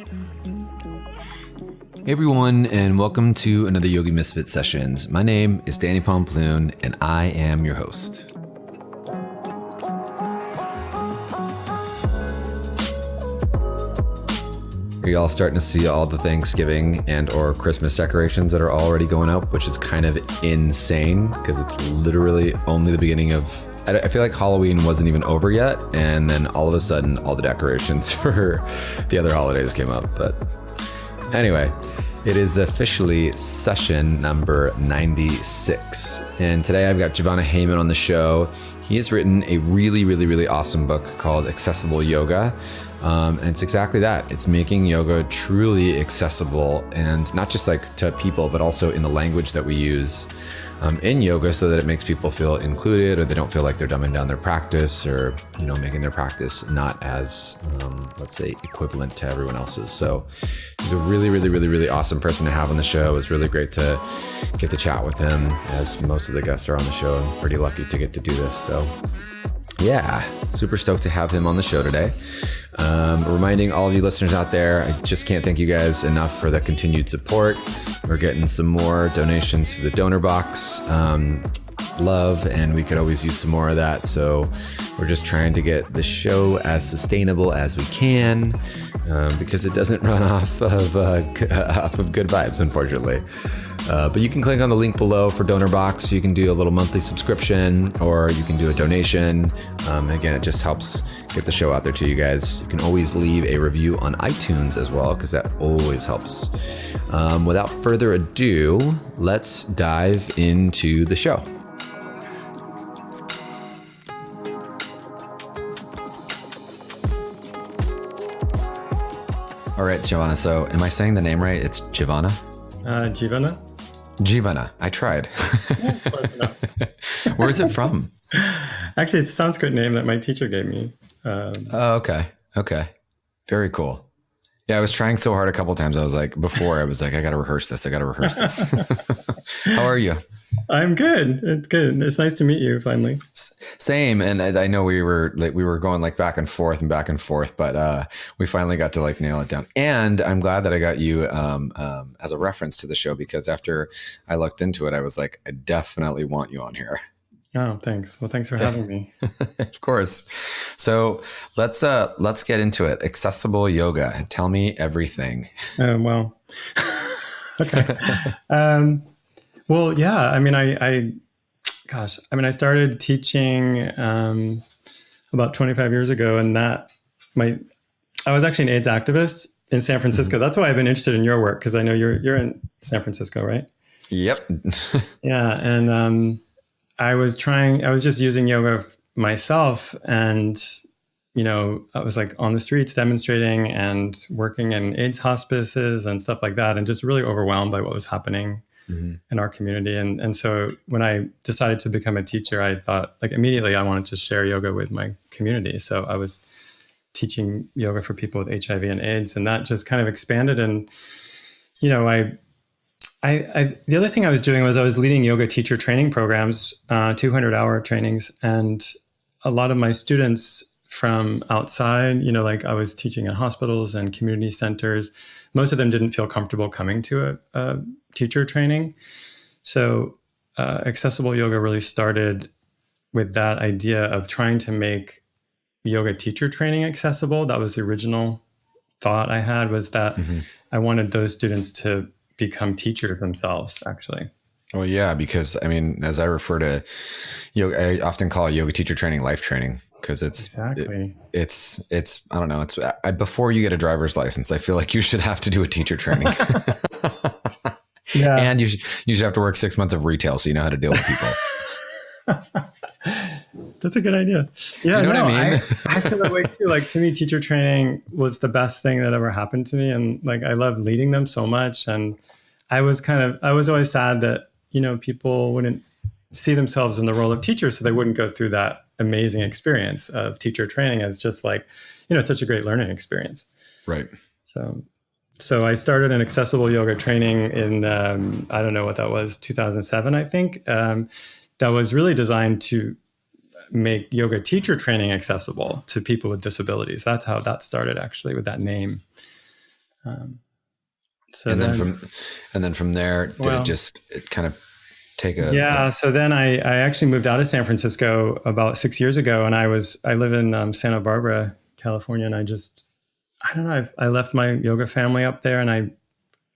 Hey everyone, and welcome to another Yogi Misfit Sessions. My name is Danny Pomploon, and I am your host. Are you all starting to see all the Thanksgiving and or Christmas decorations that are already going up, which is kind of insane because it's literally only the beginning of... I feel like Halloween wasn't even over yet, and then all of a sudden all the decorations for the other holidays came up. But anyway, it is officially session number 96. And today I've got Jivana Heyman on the show. He has written a really awesome book called Accessible Yoga. And it's exactly that. It's making yoga truly accessible, and not just like to people, but also in the language that we use in yoga, so that it makes people feel included, or they don't feel like they're dumbing down their practice, or, you know, making their practice not as, let's say, equivalent to everyone else's. So he's a really awesome person to have on the show. It was really great to get to chat with him, as most of the guests are on the show. I'm pretty lucky to get to do this. So yeah, super stoked to have him on the show today. Reminding all of you listeners out there, I just can't thank you guys enough for the continued support. We're getting some more donations to the donor box. Love, and we could always use some more of that. So we're just trying to get the show as sustainable as we can, because it doesn't run off of good vibes, unfortunately. But you can click on the link below for donor box. You can do a little monthly subscription, or you can do a donation. Again, it just helps get the show out there to you guys. You can always leave a review on iTunes as well, because that always helps. Without further ado, let's dive into the show. All right, Jivana. So am I saying the name right? It's Jivana? Jivana. Jivana. I tried. That's close enough. Where is it from? Actually, it's a Sanskrit name that my teacher gave me. Oh, okay. Okay. Very cool. Yeah, I was trying so hard a couple of times. I was like, I got to rehearse this. How are you? I'm good. It's good. It's nice to meet you finally. Same. And I know we were going like back and forth, but we finally got to like nail it down. And I'm glad that I got you as a reference to the show, because after I looked into it, I was like, I definitely want you on here. Oh, thanks. Well, thanks for having me. Of course. So let's get into it. Accessible yoga. Tell me everything. Well, okay. Well, yeah. I mean, I started teaching about 25 years ago, and I was actually an AIDS activist in San Francisco. Mm-hmm. That's why I've been interested in your work, because I know you're in San Francisco, right? Yep. Yeah, and I was just using yoga myself, and I was like on the streets demonstrating and working in AIDS hospices and stuff like that, and just really overwhelmed by what was happening in our community. And so when I decided to become a teacher, I thought like immediately I wanted to share yoga with my community. So I was teaching yoga for people with HIV and AIDS, and that just kind of expanded. And, the other thing I was doing was I was leading yoga teacher training programs, 200-hour trainings. And a lot of my students from outside, like I was teaching in hospitals and community centers, most of them didn't feel comfortable coming to a teacher training. So accessible yoga really started with that idea of trying to make yoga teacher training accessible. That was the original thought I had, was that I wanted those students to become teachers themselves, actually. Well, yeah, because I mean, as I refer to yoga, I often call yoga teacher training life training, because it's I don't know, it's before you get a driver's license, I feel like you should have to do a teacher training. Yeah. And you should have to work 6 months of retail, so you know how to deal with people. That's a good idea. Yeah, do you know what I mean? I feel that way too. Like, to me, teacher training was the best thing that ever happened to me. And like, I loved leading them so much. And I was always sad that, people wouldn't see themselves in the role of teacher, so they wouldn't go through that amazing experience of teacher training as just like, it's such a great learning experience. Right. So I started an accessible yoga training in, I don't know what that was, 2007, I think. That was really designed to make yoga teacher training accessible to people with disabilities. That's how that started, actually, with that name. Um, so And then then, from there, did well, it kind of take a yeah. So then I actually moved out of San Francisco about 6 years ago, and I live in Santa Barbara, California, and I don't know, I left my yoga family up there, and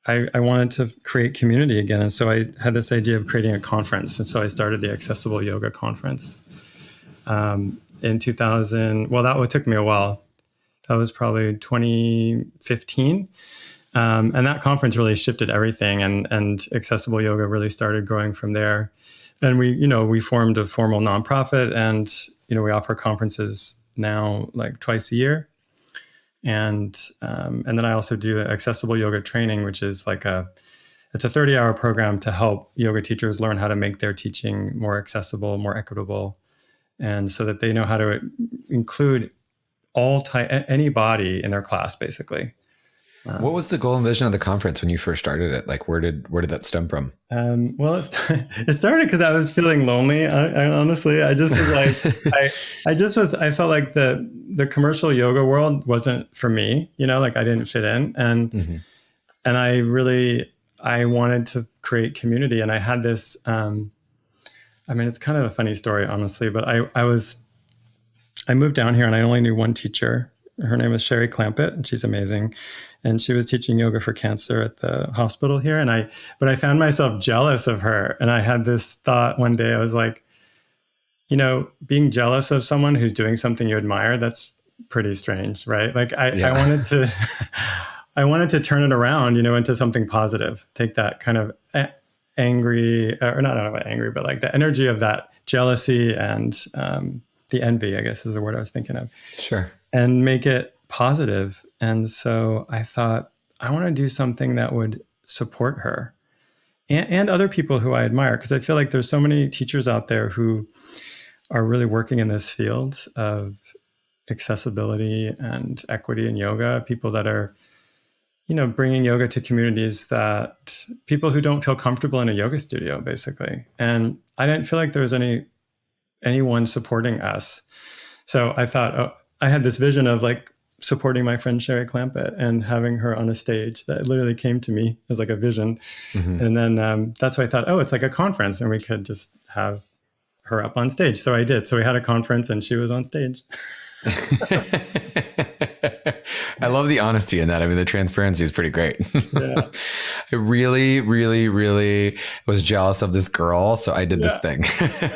I wanted to create community again. And so I had this idea of creating a conference. And so I started the Accessible Yoga Conference in 2000. Well, that took me a while. That was probably 2015. And that conference really shifted everything. And accessible yoga really started growing from there. And we formed a formal nonprofit, and, we offer conferences now like twice a year. And then I also do accessible yoga training, which is it's a 30-hour program to help yoga teachers learn how to make their teaching more accessible, more equitable, and so that they know how to include any body in their class, basically. what was the goal and vision of the conference when you first started it? Like, where did that stem from? Well, it started because I was feeling lonely. I honestly, I just was like, I felt like the commercial yoga world wasn't for me, like I didn't fit in. And I wanted to create community. And I had this, it's kind of a funny story, honestly, but I moved down here and I only knew one teacher. Her name was Sherry Clampett, and she's amazing. And she was teaching yoga for cancer at the hospital here. But I found myself jealous of her. And I had this thought one day. I was like, being jealous of someone who's doing something you admire, that's pretty strange, right? Like I wanted to, I wanted to turn it around, into something positive. Take that kind of angry, or not, I don't know about angry, but like the energy of that jealousy and the envy, I guess is the word I was thinking of. Sure. And make it positive. And so I thought, I want to do something that would support her and other people who I admire, because I feel like there's so many teachers out there who are really working in this field of accessibility and equity in yoga, people that are, bringing yoga to communities that people who don't feel comfortable in a yoga studio, basically. And I didn't feel like there was anyone supporting us. So I thought, I had this vision of like supporting my friend Sherry Clampett and having her on a stage. That literally came to me as like a vision. Mm-hmm. And then that's why I thought, it's like a conference and we could just have her up on stage. So I did. So we had a conference and she was on stage. I love the honesty in that. I mean, the transparency is pretty great. Yeah. I really, really, really was jealous of this girl. So I did this thing.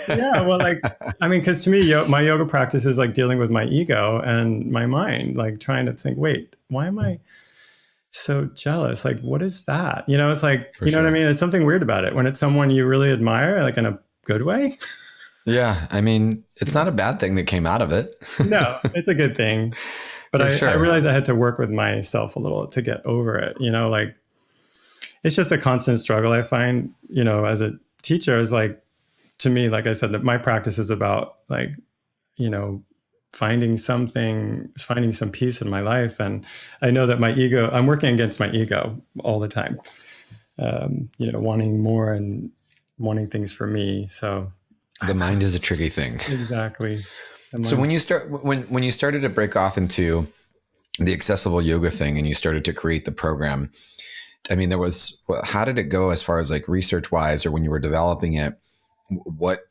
Yeah. Well, because to me, my yoga practice is like dealing with my ego and my mind, like trying to think, wait, why am I so jealous? Like, what is that? It's like, know what I mean? It's something weird about it when it's someone you really admire, like in a good way. Yeah. I mean, it's not a bad thing that came out of it. No, it's a good thing. But I realized I had to work with myself a little to get over it. Like it's just a constant struggle. I find, as a teacher, is like, to me, like I said, that my practice is about like, finding some peace in my life. And I know that I'm working against my ego all the time, wanting more and wanting things for me. So the mind is a tricky thing. Exactly. So when you started to break off into the accessible yoga thing and you started to create the program, I mean, how did it go as far as like research wise, or when you were developing it, what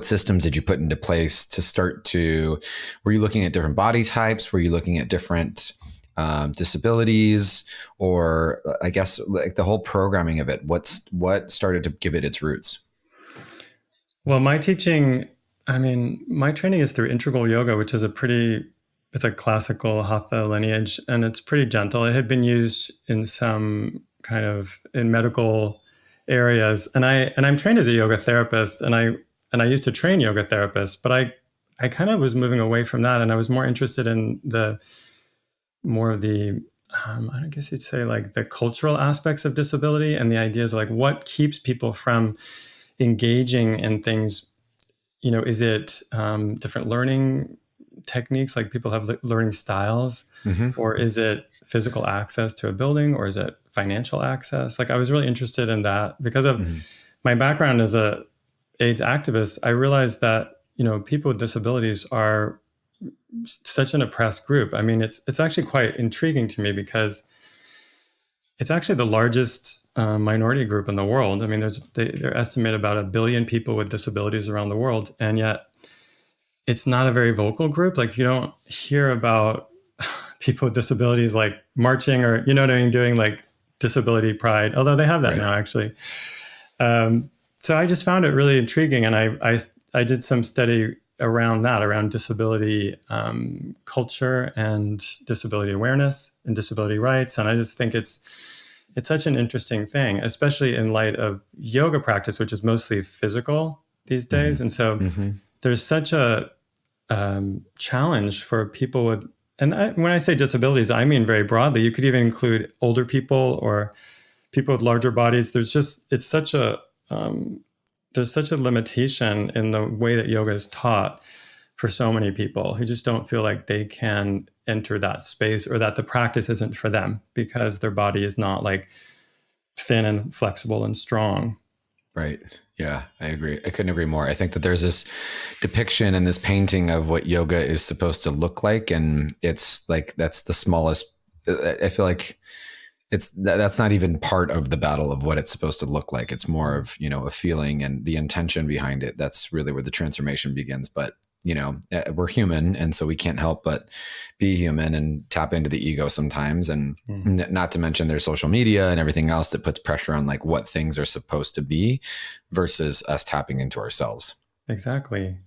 systems did you put into place to were you looking at different body types? Were you looking at different disabilities, or I guess like the whole programming of it? What started to give it its roots? Well, my training is through integral yoga, which is it's a classical hatha lineage, and it's pretty gentle. It had been used in some kind of in medical areas, and I'm trained as a yoga therapist, and I used to train yoga therapists, but I kind of was moving away from that, and I was more interested in I guess you'd say like the cultural aspects of disability and the ideas of like what keeps people from engaging in things. Is it different learning techniques, like people have learning styles, mm-hmm. or is it physical access to a building, or is it financial access? Like I was really interested in that because of mm-hmm. my background as a AIDS activist. I realized that, people with disabilities are such an oppressed group. I mean, it's actually quite intriguing to me because it's actually the largest minority group in the world. I mean, they're estimated about 1 billion people with disabilities around the world, and yet it's not a very vocal group. Like you don't hear about people with disabilities like marching or, you know what I mean, doing like disability pride, although they have that Right. now actually. So I just found it really intriguing, and I did some study around that, around disability culture and disability awareness and disability rights, and I just think it's such an interesting thing, especially in light of yoga practice, which is mostly physical these days, and so there's such a challenge for people with, and when I say disabilities, I mean very broadly. You could even include older people or people with larger bodies. It's such a there's such a limitation in the way that yoga is taught for so many people who just don't feel like they can enter that space, or that the practice isn't for them because their body is not like thin and flexible and strong. Right. Yeah, I agree. I couldn't agree more. I think that there's this depiction and this painting of what yoga is supposed to look like. And it's like, that's the smallest, I feel like that's not even part of the battle of what it's supposed to look like. It's more of, a feeling and the intention behind it. That's really where the transformation begins. But, we're human. And so we can't help but be human and tap into the ego sometimes. And not to mention there's social media and everything else that puts pressure on like what things are supposed to be versus us tapping into ourselves. Exactly.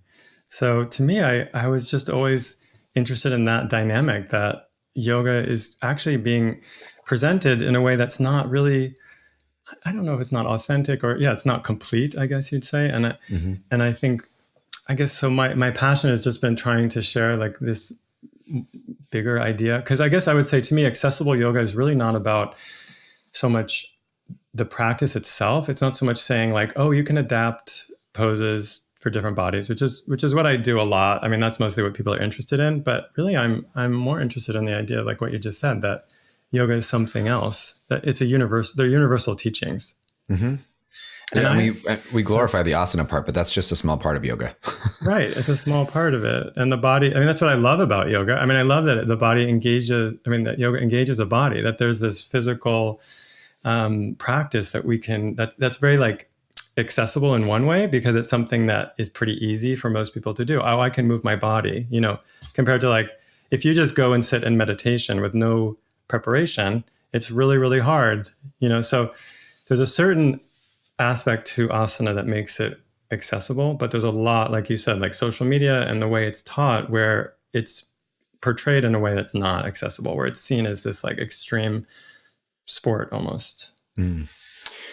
So to me, I was just always interested in that dynamic, that yoga is actually being presented in a way that's not really, I don't know if it's not authentic or it's not complete, I guess you'd say. And I think, I guess, so my passion has just been trying to share like this bigger idea. Cause I guess I would say, to me, accessible yoga is really not about so much the practice itself. It's not so much saying like, oh, you can adapt poses for different bodies, which is what I do a lot. I mean, that's mostly what people are interested in, but really I'm more interested in the idea of like what you just said, that yoga is something else, that it's they're universal teachings. And we glorify the asana part, but that's just a small part of yoga. Right. It's a small part of it. And the body, I mean, that's what I love about yoga. I mean, I love that the body engages, that yoga engages the body, that there's this physical practice that we can, that's very like accessible in one way, because it's something that is pretty easy for most people to do. Oh, I can move my body, compared to like, if you just go and sit in meditation with no preparation, it's really, really hard, so there's a certain aspect to asana that makes it accessible, but there's a lot, like you said, like social media and the way it's taught, where it's portrayed in a way that's not accessible, where it's seen as this like extreme sport almost.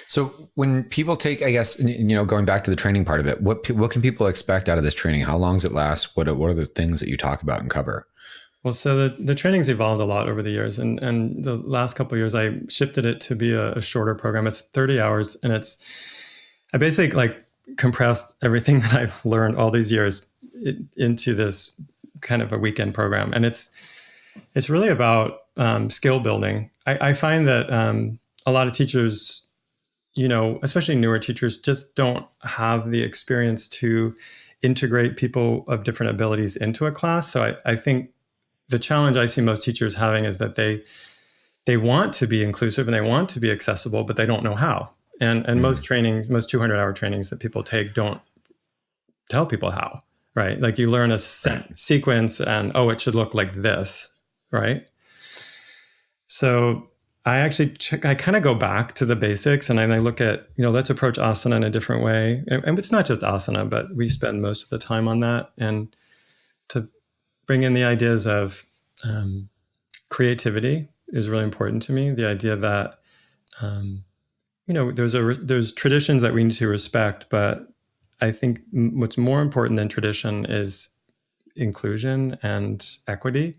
So when people take, I guess, going back to the training part of it, what can people expect out of this training? How long does it last? What are the things that you talk about and cover? Well, so the training's evolved a lot over the years, and the last couple of years I shifted it to be a shorter program. It's 30 hours, and I basically like compressed everything that I've learned all these years into this kind of a weekend program, and it's really about skill building. I find that a lot of teachers, especially newer teachers, just don't have the experience to integrate people of different abilities into a class. So I think the challenge I see most teachers having is that they want to be inclusive and they want to be accessible, but they don't know how. And most trainings, most 200-hour trainings that people take don't tell people how, right? Like you learn a sequence and, oh, it should look like this, right? So I kind of go back to the basics, and I look at, let's approach asana in a different way. And it's not just asana, but we spend most of the time on that. And to bring in the ideas of creativity is really important to me. The idea that, there's traditions that we need to respect, but I think what's more important than tradition is inclusion and equity.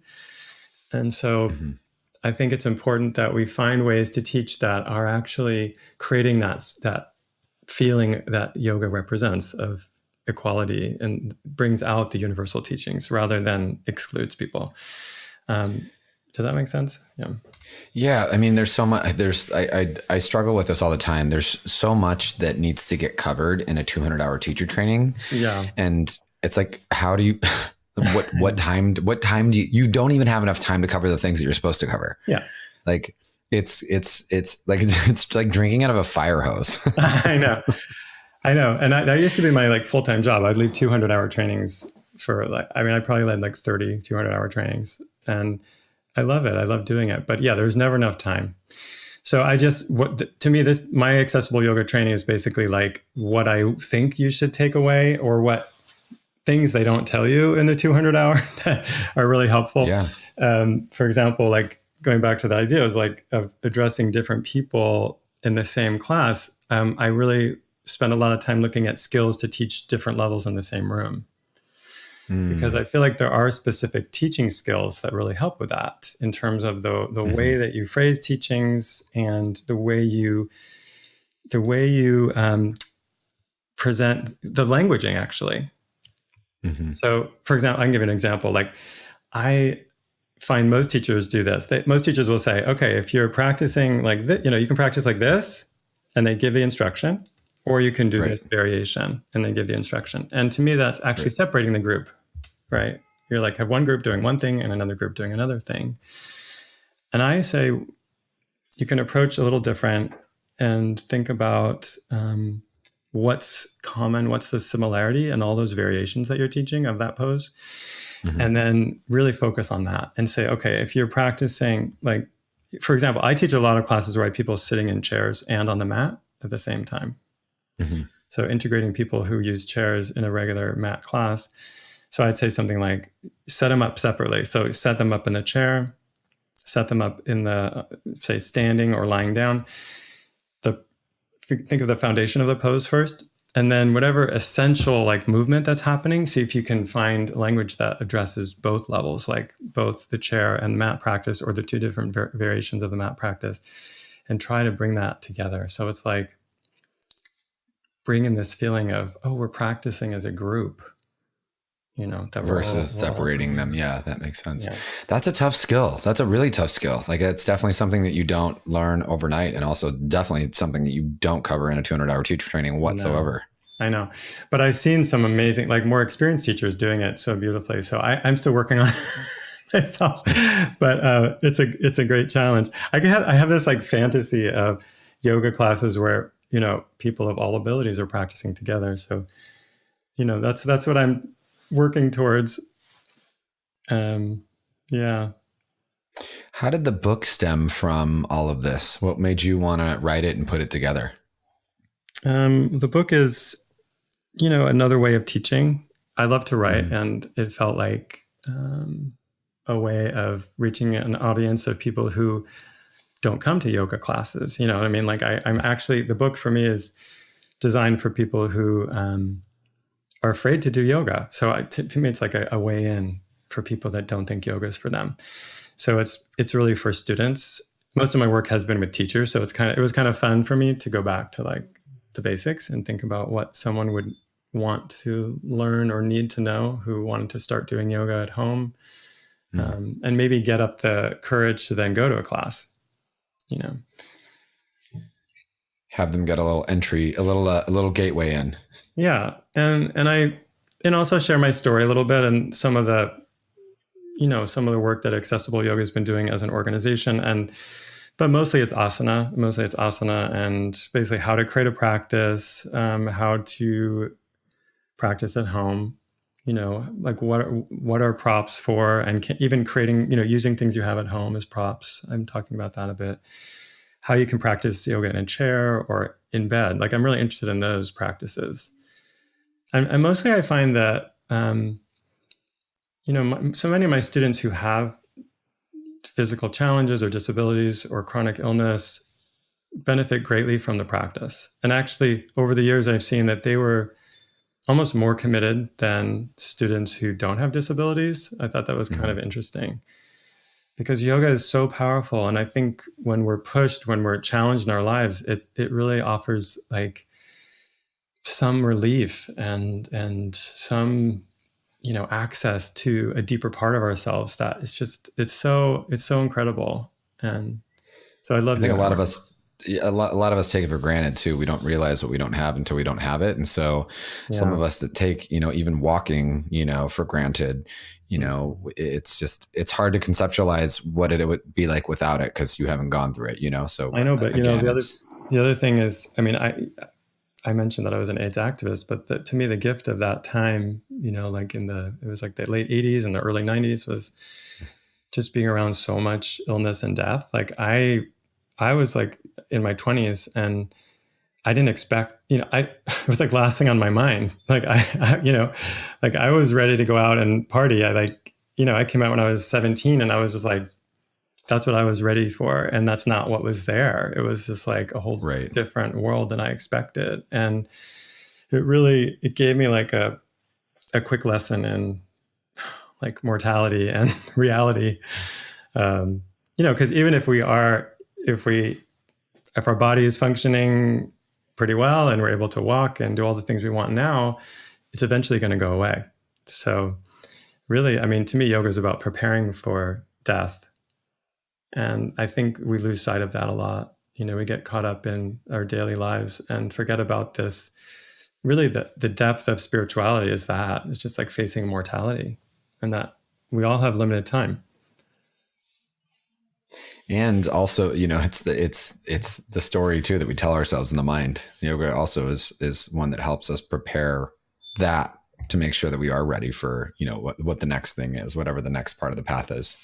And so I think it's important that we find ways to teach that are actually creating that feeling that yoga represents of equality and brings out the universal teachings rather than excludes people. Does that make sense? Yeah. Yeah. I mean, there's so much, I struggle with this all the time. There's so much that needs to get covered in a 200-hour teacher training. Yeah. And it's like, how do you, what time do you don't even have enough time to cover the things that you're supposed to cover. Yeah. Like it's like it's like drinking out of a fire hose. I know. I know. And that used to be my like full-time job. I'd lead 200-hour trainings for like, I mean, I probably led like 30 200-hour trainings, and I love it. I love doing it. But yeah, there's never enough time. So I just, what to me, my accessible yoga training is basically like what I think you should take away, or what things they don't tell you in the 200-hour that are really helpful. Yeah. For example, like going back to the idea is like of addressing different people in the same class. I really spend a lot of time looking at skills to teach different levels in the same room, because I feel like there are specific teaching skills that really help with that, in terms of the way that you phrase teachings, and the way you present the languaging actually. So, for example, I can give you an example. Like, I find most teachers do this. Most teachers will say, okay, if you're practicing like this, you can practice like this, and they give the instruction, or you can do this variation, and they give the instruction. And to me, that's actually separating the group, right? You're like, have one group doing one thing and another group doing another thing. And I say, you can approach a little different and think about what's common, what's the similarity in all those variations that you're teaching of that pose. And then really focus on that and say, okay, if you're practicing, like, for example, I teach a lot of classes where I have people sitting in chairs and on the mat at the same time. So integrating people who use chairs in a regular mat class. So I'd say something like, set them up separately. So set them up in the chair, set them up in the, say, standing or lying down. Think of the foundation of the pose first, and then whatever essential like movement that's happening, see if you can find language that addresses both levels, like both the chair and mat practice, or the two different variations of the mat practice, and try to bring that together. So it's like bringing this feeling of, oh, we're practicing as a group, that versus separating them. Yeah, that makes sense. Yeah. That's a tough skill. That's a really tough skill. Like, it's definitely something that you don't learn overnight, and also definitely something that you don't cover in a 200-hour teacher training whatsoever. I know. But I've seen some amazing, like more experienced teachers doing it so beautifully. So I'm still working on myself, but it's a great challenge. I have this like fantasy of yoga classes where, people of all abilities are practicing together. So, that's what I'm working towards. Yeah. How did the book stem from all of this? What made you want to write it and put it together? The book is, another way of teaching. I love to write, and it felt like a way of reaching an audience of people who don't come to yoga classes. You know what I mean? Like, I'm actually, the book for me is designed for people who are afraid to do yoga. So to me, it's like a way in for people that don't think yoga is for them. So it's really for students. Most of my work has been with teachers. So it was kind of fun for me to go back to like the basics and think about what someone would want to learn or need to know who wanted to start doing yoga at home, and maybe get up the courage to then go to a class, Have them get a little entry, a little gateway in. Yeah. And also share my story a little bit, and some of the work that Accessible Yoga has been doing as an organization. But mostly it's asana, and basically how to create a practice, how to practice at home, like what are props for, and even creating, using things you have at home as props. I'm talking about that a bit. How you can practice yoga in a chair or in bed. Like, I'm really interested in those practices. And mostly I find that, so many of my students who have physical challenges or disabilities or chronic illness benefit greatly from the practice. And actually, over the years, I've seen that they were almost more committed than students who don't have disabilities. I thought that was kind of interesting, because yoga is so powerful. And I think when we're pushed, when we're challenged in our lives, it really offers like some relief and some, access to a deeper part of ourselves that it's so incredible. And so I think a lot of us a lot of us take it for granted too. We don't realize what we don't have until we don't have it. And so some Yeah. of us that take, even walking, for granted, it's hard to conceptualize what it would be like without it, because you haven't gone through it. So I know, but again, the other thing is, I mean, I mentioned that I was an AIDS activist, but to me, the gift of that time, like it was like the late 80s and the early 90s, was just being around so much illness and death. Like I was like in my 20s, and I didn't expect, it was like last thing on my mind. Like like I was ready to go out and party. I came out when I was 17, and I was just like, that's what I was ready for. And that's not what was there. It was just like a whole right. different world than I expected. And it gave me like a quick lesson in like mortality and reality. Because even if our body is functioning pretty well and we're able to walk and do all the things we want now, it's eventually going to go away. So really, I mean, to me, yoga is about preparing for death. And I think we lose sight of that a lot. We get caught up in our daily lives and forget about this. Really, the depth of spirituality is that it's just like facing mortality, and that we all have limited time. And also, it's the story too that we tell ourselves in the mind. Yoga also is one that helps us prepare that, to make sure that we are ready for, what the next thing is, whatever the next part of the path is.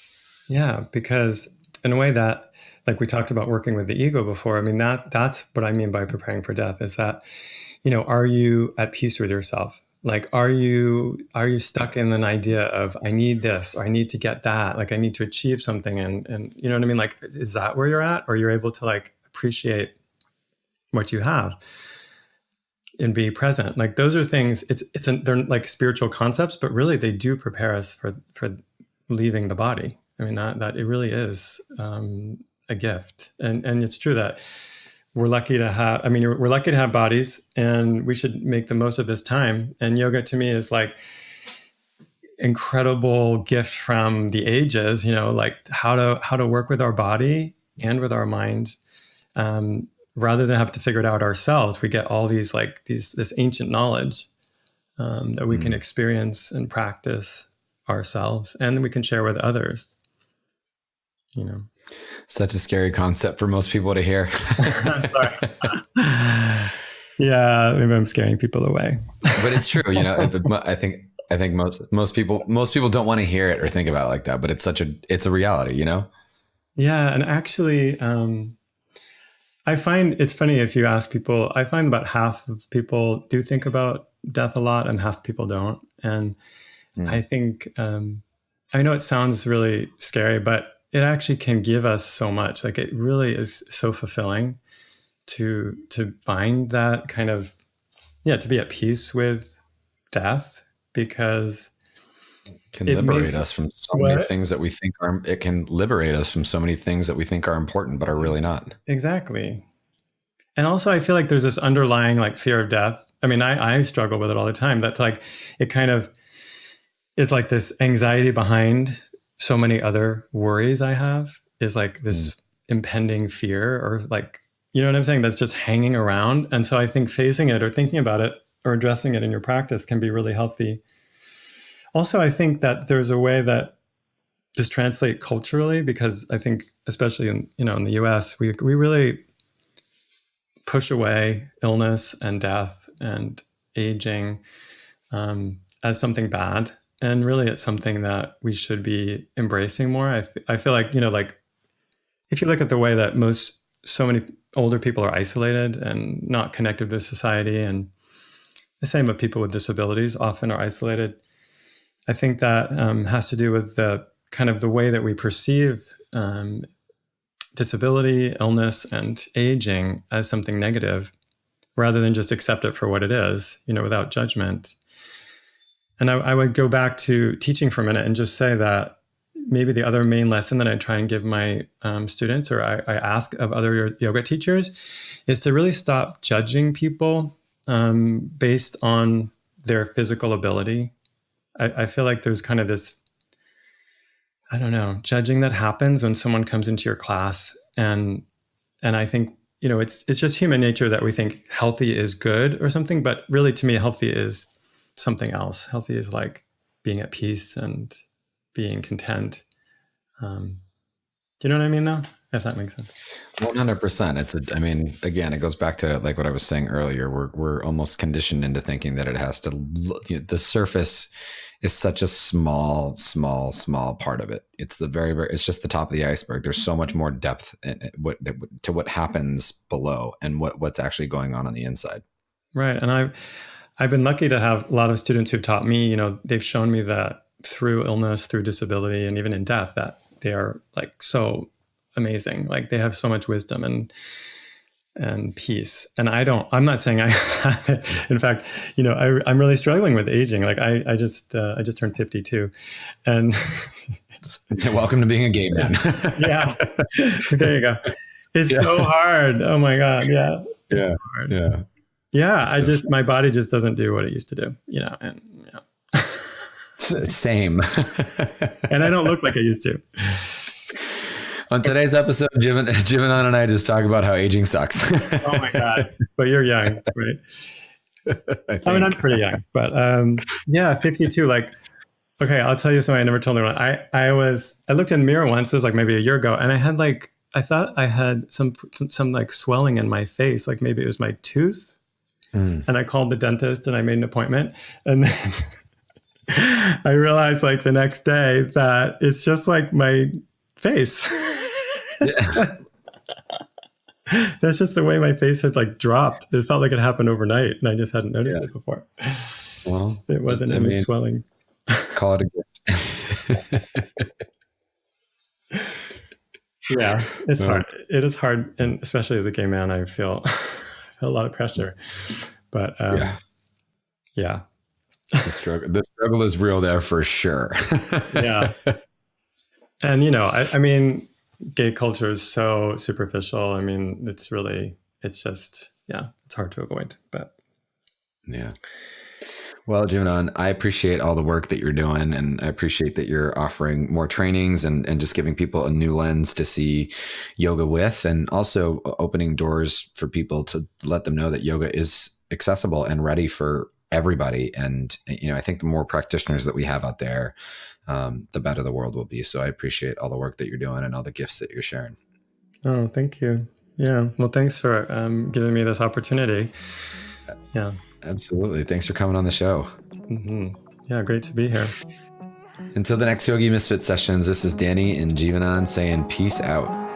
Yeah, because in a way that, like we talked about working with the ego before, I mean, that's what I mean by preparing for death, is that, are you at peace with yourself? Like, are you stuck in an idea of, I need this, or I need to get that, like I need to achieve something, and you know what I mean? Like, is that where you're at? Or you're able to like appreciate what you have and be present? Like, those are things, they're like spiritual concepts, but really they do prepare us for leaving the body. I mean, that it really is a gift. And it's true that we're lucky to have bodies, and we should make the most of this time. And yoga to me is like incredible gift from the ages, like how to work with our body and with our mind, rather than have to figure it out ourselves. We get all these this ancient knowledge that we can experience and practice ourselves, and then we can share with others. Such a scary concept for most people to hear. Sorry. Yeah, maybe I'm scaring people away. But it's true. I think most people don't want to hear it or think about it like that, but it's a reality, Yeah. And actually, I find it's funny, if you ask people, I find about half of people do think about death a lot and half people don't. And I think, I know it sounds really scary, but it actually can give us so much. Like, it really is so fulfilling to find that kind of, to be at peace with death, because can liberate us from so many things that we think are, it can liberate us from so many things that we think are important, but are really not. Exactly. And also, I feel like there's this underlying like fear of death. I mean, I struggle with it all the time. That's like, it kind of is like this anxiety behind so many other worries I have, is like this impending fear, or like, you know what I'm saying? That's just hanging around. And so I think facing it or thinking about it or addressing it in your practice can be really healthy. Also, I think that there's a way that just translate culturally, because I think, especially in the US, we really push away illness and death and aging as something bad. And really, it's something that we should be embracing more. I feel like, like if you look at the way that so many older people are isolated and not connected with society, and the same with people with disabilities often are isolated, I think that has to do with the kind of the way that we perceive disability, illness, and aging as something negative, rather than just accept it for what it is, without judgment. And I would go back to teaching for a minute and just say that maybe the other main lesson that I try and give my students, or I ask of other yoga teachers, is to really stop judging people based on their physical ability. I feel like there's kind of this, I don't know, judging that happens when someone comes into your class. And I think it's just human nature that we think healthy is good or something, but really to me, healthy is something else. Healthy is like being at peace and being content. Do you know what I mean though? If that makes sense. 100%. I mean, again, it goes back to like what I was saying earlier. We're almost conditioned into thinking that it has to, the surface is such a small part of it. It's it's just the top of the iceberg. There's so much more depth to what happens below and what's actually going on the inside. Right. And I've been lucky to have a lot of students who've taught me, they've shown me that through illness, through disability, and even in death, that they are like so amazing. Like they have so much wisdom and peace. And I'm not saying I have it. In fact, I'm really struggling with aging. Like I just turned 52 and welcome to being a gay man. Yeah. There you go. It's so hard. Oh my God. Yeah. Yeah. Yeah. Yeah. My body just doesn't do what it used to do, and Same. And I don't look like I used to. On today's episode, Jivana and I just talk about how aging sucks. Oh my God. But you're young, right? I mean, I'm pretty young, but 52, like, okay, I'll tell you something I never told anyone. I looked in the mirror once, it was like maybe a year ago, and I thought I had some like swelling in my face, like maybe it was my tooth. And I called the dentist and I made an appointment. And then I realized like the next day that it's just like my face. That's just the way my face had like dropped. It felt like it happened overnight and I just hadn't noticed it before. Well, it wasn't any swelling. Call it a gift. Yeah, it's hard. It is hard. And especially as a gay man, I feel a lot of pressure, but yeah. The struggle is real there for sure. Yeah. And, I mean, gay culture is so superficial. I mean, it's just, it's hard to avoid, but. Yeah. Well, Jivana, I appreciate all the work that you're doing, and I appreciate that you're offering more trainings and just giving people a new lens to see yoga with, and also opening doors for people to let them know that yoga is accessible and ready for everybody. And, I think the more practitioners that we have out there, the better the world will be. So I appreciate all the work that you're doing and all the gifts that you're sharing. Oh, thank you. Yeah. Well, thanks for giving me this opportunity. Yeah. Absolutely. Thanks for coming on the show. Mm-hmm. Yeah. Great to be here. Until the next Yogi Misfit sessions, this is Danny and Jivanan saying peace out.